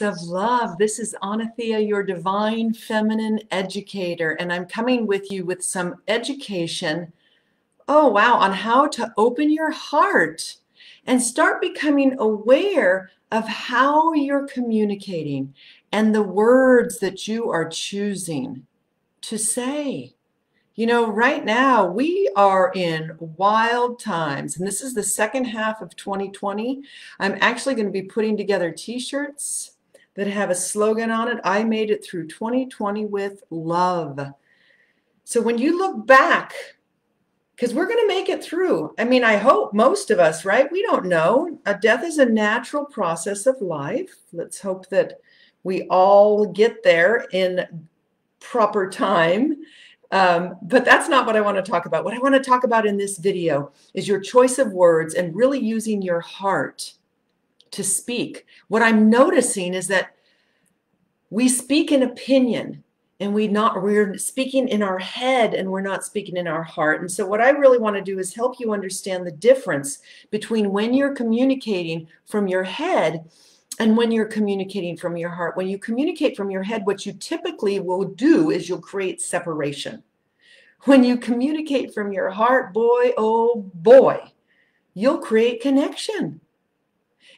of love. This is Anathea, your divine feminine educator, and I'm coming with you with some education, oh wow, on how to open your heart and start becoming aware of how you're communicating and the words that you are choosing to say. You know, right now we are in wild times, and this is the second half of 2020. I'm actually going to be putting together t-shirts that have a slogan on it. I made it through 2020 with love. So when you look back, because we're going to make it through. I mean, I hope most of us, right? We don't know. Death is a natural process of life. Let's hope that we all get there in proper time. But that's not what I want to talk about. What I want to talk about in this video is your choice of words and really using your heart to speak. What I'm noticing is that we speak an opinion and we're speaking in our head and we're not speaking in our heart. And so what I really want to do is help you understand the difference between when you're communicating from your head and when you're communicating from your heart. When you communicate from your head, what you typically will do is you'll create separation. When you communicate from your heart, boy, oh boy, you'll create connection.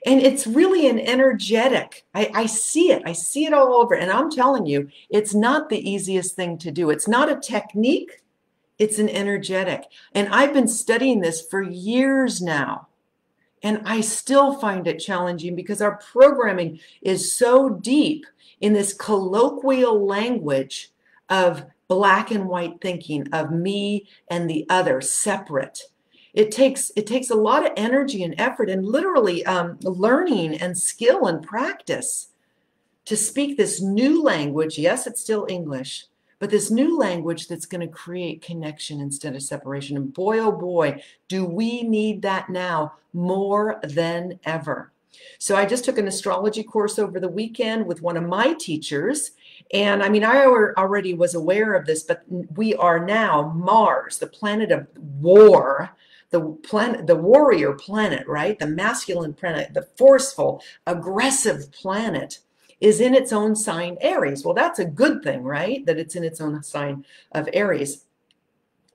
And it's really an energetic. I see it. I see it all over. And I'm telling you, it's not the easiest thing to do. It's not a technique. It's an energetic. And I've been studying this for years now. And I still find it challenging because our programming is so deep in this colloquial language of black and white thinking, of me and the other, separate. It takes a lot of energy and effort and literally learning and skill and practice to speak this new language. Yes, it's still English, but this new language that's going to create connection instead of separation. And boy, oh boy, do we need that now more than ever. So I just took an astrology course over the weekend with one of my teachers. And I mean, I already was aware of this, but we are now Mars, the planet of war, the warrior planet, right? The masculine planet, the forceful, aggressive planet is in its own sign, Aries. Well, that's a good thing, right? That it's in its own sign of Aries.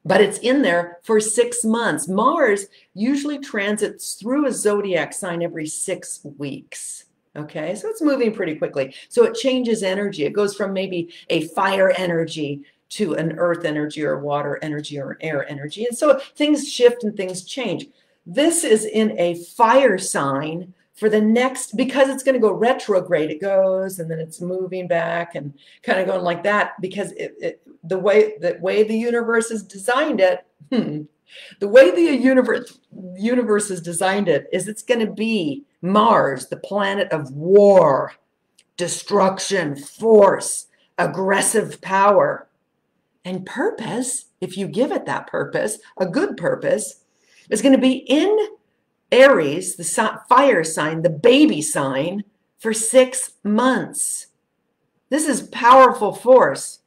But it's in there for 6 months. Mars usually transits through a zodiac sign every 6 weeks. Okay, so it's moving pretty quickly. So it changes energy. It goes from maybe a fire energy to an earth energy or water energy or air energy. And so things shift and things change. This is in a fire sign for the next, because it's going to go retrograde. It goes and then it's moving back and kind of going like that because the way the universe has designed it, the way the universe has designed it is it's going to be Mars, the planet of war, destruction, force, aggressive power. And purpose, if you give it that purpose, a good purpose, is going to be in Aries, the fire sign, the baby sign, for 6 months. This is powerful force.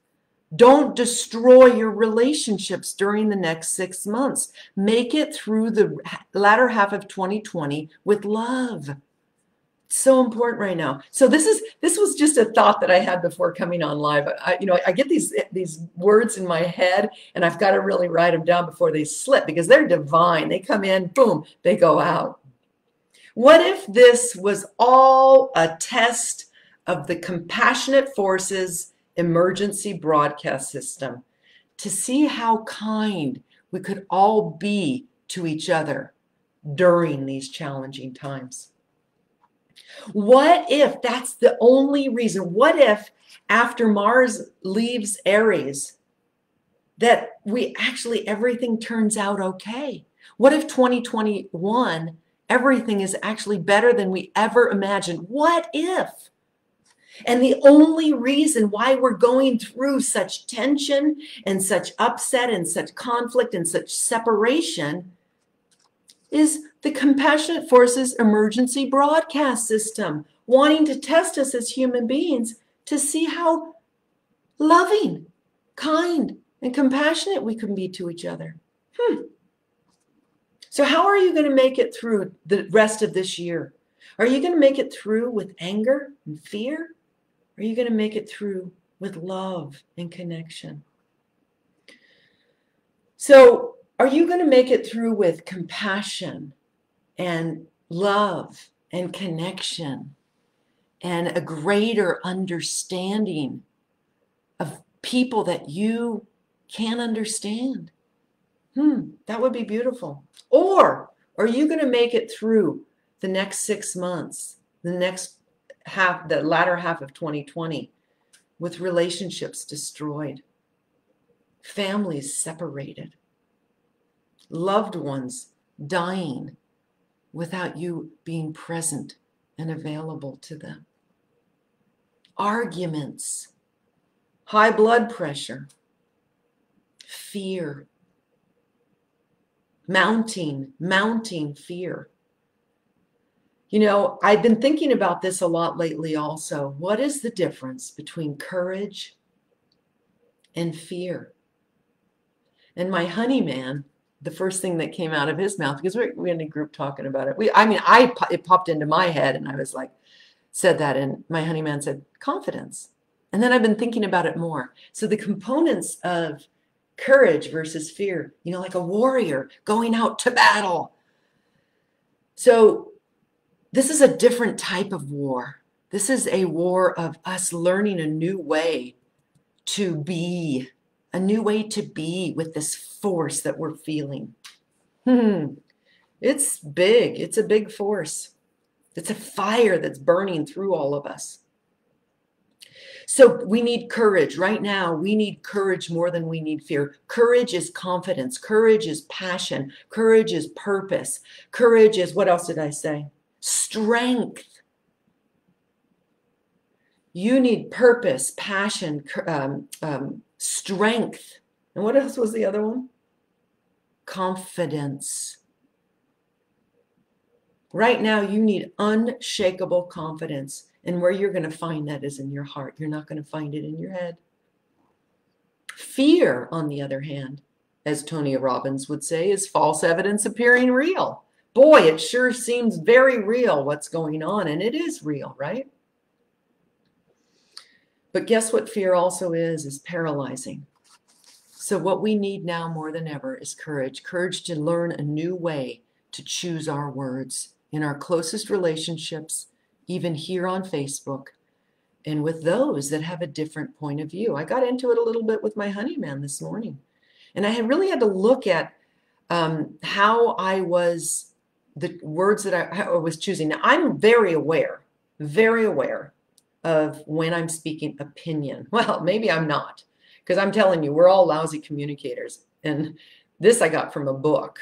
Don't destroy your relationships during the next 6 months. Make it through the latter half of 2020 with love. So important right now. So this was just a thought that I had before coming on live. I get these words in my head and I've got to really write them down before they slip because they're divine. They come in, boom, they go out. What if this was all a test of the Compassionate Forces emergency broadcast system to see how kind we could all be to each other during these challenging times? What if that's the only reason? What if after Mars leaves Aries that everything turns out okay? What if 2021, everything is actually better than we ever imagined? What if? And the only reason why we're going through such tension and such upset and such conflict and such separation is the Compassionate Forces emergency broadcast system, wanting to test us as human beings to see how loving, kind, and compassionate we can be to each other. So how are you going to make it through the rest of this year? Are you going to make it through with anger and fear? Or are you going to make it through with love and connection? So, are you going to make it through with compassion and love and connection and a greater understanding of people that you can't understand? That would be beautiful. Or are you going to make it through the next 6 months, the latter half of 2020, with relationships destroyed, families separated, loved ones dying without you being present and available to them, arguments, high blood pressure, fear, mounting fear? You know, I've been thinking about this a lot lately also. What is the difference between courage and fear? And my honey man, the first thing that came out of his mouth, because we're in a group talking about it. It popped into my head and I was like, said that, and my honey man said, confidence. And then I've been thinking about it more. So the components of courage versus fear, you know, like a warrior going out to battle. So this is a different type of war. This is a war of us learning a new way to be, with this force that we're feeling. It's big. It's a big force. It's a fire that's burning through all of us. So we need courage. Right now, we need courage more than we need fear. Courage is confidence. Courage is passion. Courage is purpose. Courage is, what else did I say? Strength. You need purpose, passion, strength. And what else was the other one? Confidence. Right now, you need unshakable confidence. And where you're going to find that is in your heart. You're not going to find it in your head. Fear, on the other hand, as Tony Robbins would say, is false evidence appearing real. Boy, it sure seems very real what's going on, and it is real, right? But guess what fear also is paralyzing. So what we need now more than ever is courage. Courage to learn a new way to choose our words in our closest relationships, even here on Facebook, and with those that have a different point of view. I got into it a little bit with my honey man this morning, and I really had to look at how the words that I was choosing. Now, I'm very aware of when I'm speaking opinion. Well, maybe I'm not, because I'm telling you, we're all lousy communicators. And this I got from a book.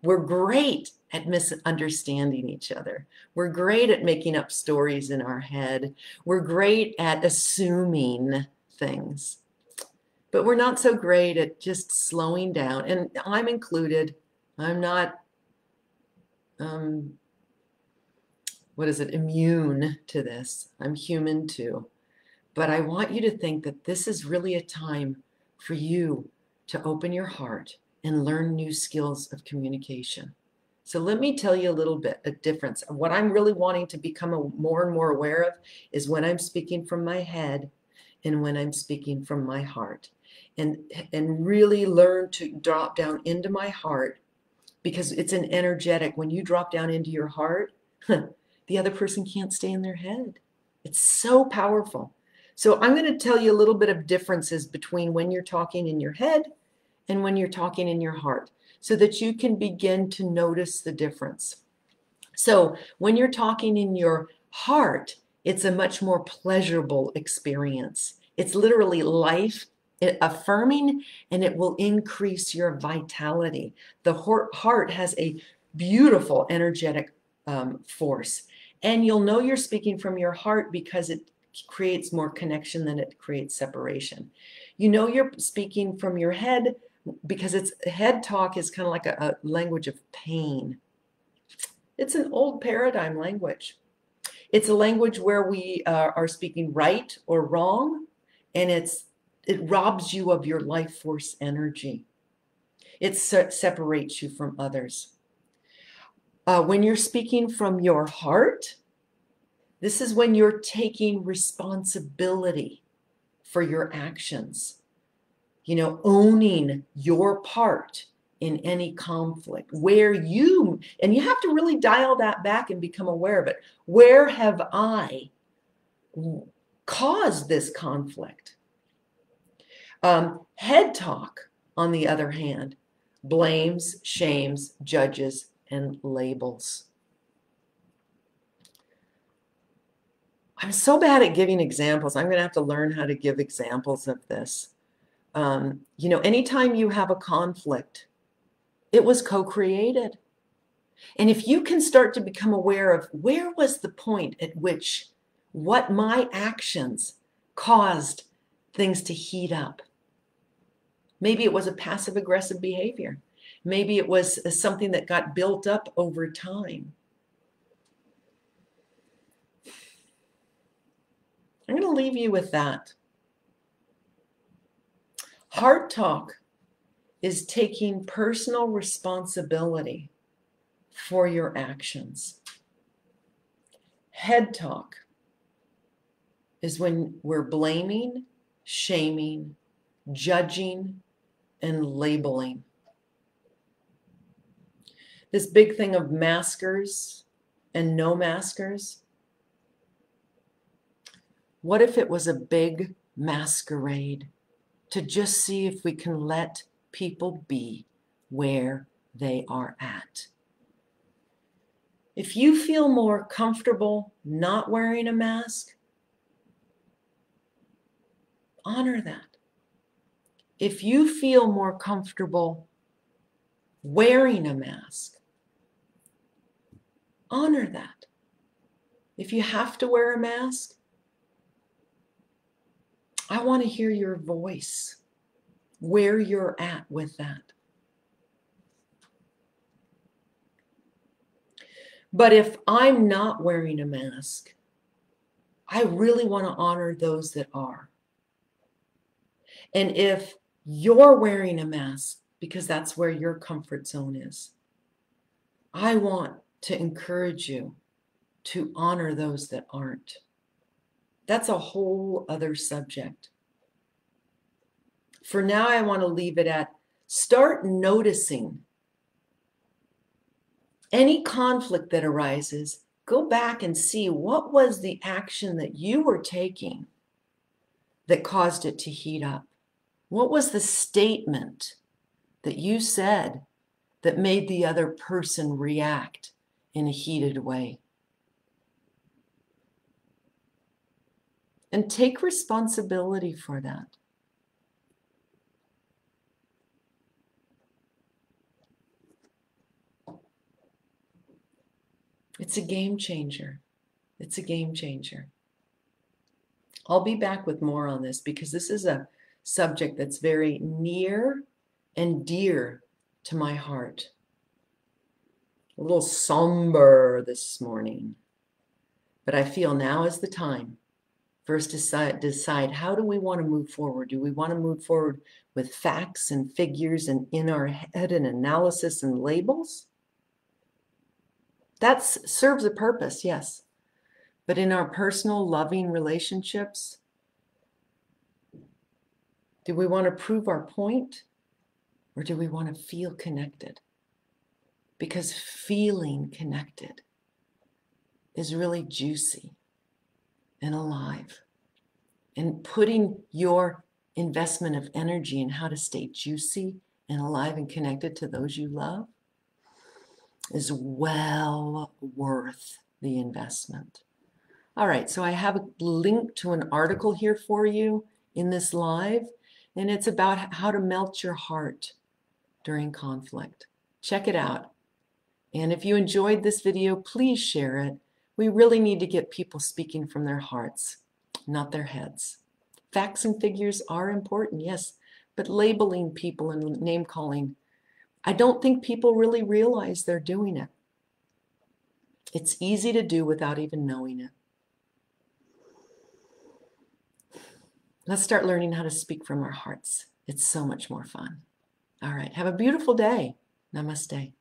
We're great at misunderstanding each other. We're great at making up stories in our head. We're great at assuming things. But we're not so great at just slowing down. And I'm included. I'm not, immune to this. I'm human too. But I want you to think that this is really a time for you to open your heart and learn new skills of communication. So let me tell you a little bit, a difference. What I'm really wanting to become more and more aware of is when I'm speaking from my head and when I'm speaking from my heart. And really learn to drop down into my heart, because it's an energetic. When you drop down into your heart, the other person can't stay in their head. It's so powerful. So I'm going to tell you a little bit of differences between when you're talking in your head and when you're talking in your heart, so that you can begin to notice the difference. So when you're talking in your heart, it's a much more pleasurable experience. It's literally life affirming, and it will increase your vitality. The heart has a beautiful energetic force, and you'll know you're speaking from your heart because it creates more connection than it creates separation. You know you're speaking from your head because head talk is kind of like a language of pain. It's an old paradigm language. It's a language where we are speaking right or wrong, and it robs you of your life force energy. It separates you from others. When you're speaking from your heart, this is when you're taking responsibility for your actions, owning your part in any conflict where and you have to really dial that back and become aware of it. Where have I caused this conflict? Head talk, on the other hand, blames, shames, judges, and labels. I'm so bad at giving examples. I'm going to have to learn how to give examples of this. Anytime you have a conflict, it was co-created. And if you can start to become aware of where was the point at which what my actions caused things to heat up. Maybe it was a passive aggressive behavior. Maybe it was something that got built up over time. I'm going to leave you with that. Heart talk is taking personal responsibility for your actions. Head talk is when we're blaming, shaming, judging, and labeling. This big thing of maskers and no maskers. What if it was a big masquerade to just see if we can let people be where they are at? If you feel more comfortable not wearing a mask, honor that. If you feel more comfortable wearing a mask, honor that. If you have to wear a mask, I want to hear your voice, where you're at with that. But if I'm not wearing a mask, I really want to honor those that are. And if you're wearing a mask because that's where your comfort zone is, I want to encourage you to honor those that aren't. That's a whole other subject. For now, I want to leave it at start noticing any conflict that arises. Go back and see what was the action that you were taking that caused it to heat up. What was the statement that you said that made the other person react in a heated way? And take responsibility for that. It's a game changer. It's a game changer. I'll be back with more on this because this is a subject that's very near and dear to my heart. A little somber this morning, but I feel now is the time for us to decide how do we want to move forward? Do we want to move forward with facts and figures and in our head and analysis and labels? That serves a purpose, yes. But in our personal loving relationships, do we want to prove our point or do we want to feel connected? Because feeling connected is really juicy and alive. And putting your investment of energy in how to stay juicy and alive and connected to those you love is well worth the investment. All right, so I have a link to an article here for you in this live, and it's about how to melt your heart during conflict. Check it out. And if you enjoyed this video, please share it. We really need to get people speaking from their hearts, not their heads. Facts and figures are important, yes, but labeling people and name calling, I don't think people really realize they're doing it. It's easy to do without even knowing it. Let's start learning how to speak from our hearts. It's so much more fun. All right, have a beautiful day. Namaste.